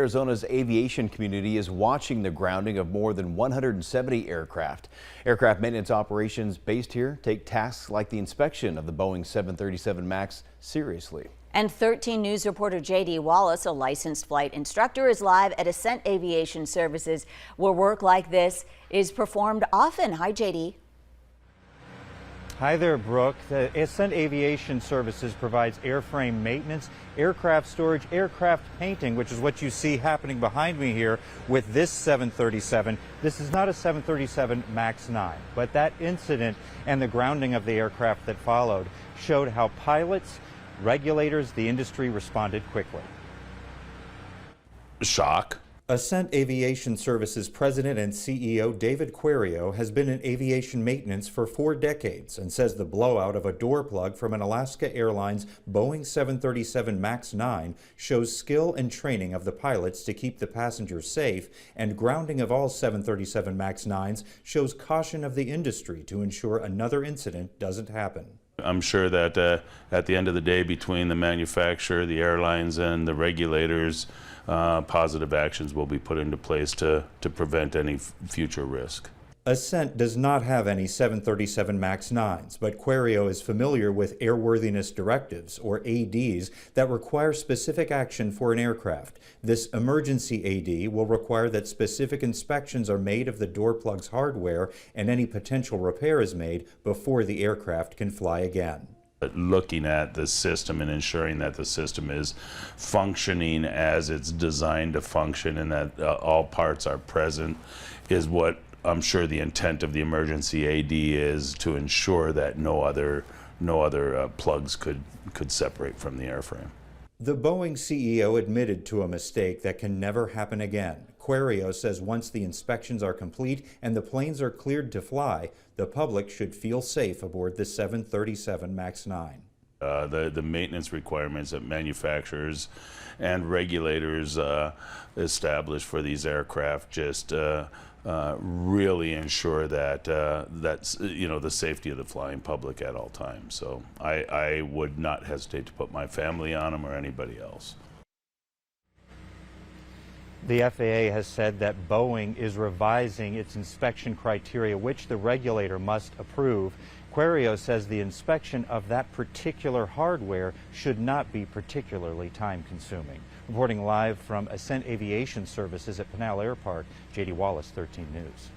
Arizona's aviation community is watching the grounding of more than 170 aircraft. Aircraft maintenance operations based here take tasks like the inspection of the Boeing 737 MAX seriously. And 13 News reporter J.D. Wallace, a licensed flight instructor, is live at Ascent Aviation Services, where work like this is performed often. Hi, J.D. Hi there, Brooke. The Ascent Aviation Services provides airframe maintenance, aircraft storage, aircraft painting, which is what you see happening behind me here with this 737. This is not a 737 MAX 9, but that incident and the grounding of the aircraft that followed showed how pilots, regulators, the industry responded quickly. Shock. Ascent Aviation Services President and CEO David Querio has been in aviation maintenance for 4 decades and says the blowout of a door plug from an Alaska Airlines Boeing 737 MAX 9 shows skill and training of the pilots to keep the passengers safe, and grounding of all 737 MAX 9s shows caution of the industry to ensure another incident doesn't happen. I'm sure that at the end of the day, between the manufacturer, the airlines, and the regulators, positive actions will be put into place to prevent any future risk. Ascent does not have any 737 MAX 9s, but Querio is familiar with airworthiness directives, or ADs, that require specific action for an aircraft. This emergency AD will require that specific inspections are made of the door plug's hardware and any potential repair is made before the aircraft can fly again. Looking at the system and ensuring that the system is functioning as it's designed to function and that all parts are present is what I'm sure the intent of the emergency AD is, to ensure that no other plugs could separate from the airframe. The Boeing CEO admitted to a mistake that can never happen again. Querio says once the inspections are complete and the planes are cleared to fly, the public should feel safe aboard the 737 MAX 9. The maintenance requirements that manufacturers and regulators establish for these aircraft just really ensure that that's the safety of the flying public at all times. So I would not hesitate to put my family on them or anybody else. The FAA has said that Boeing is revising its inspection criteria, which the regulator must approve. Querio says the inspection of that particular hardware should not be particularly time-consuming. Reporting live from Ascent Aviation Services at Pinal Air Park, J.D. Wallace, 13 News.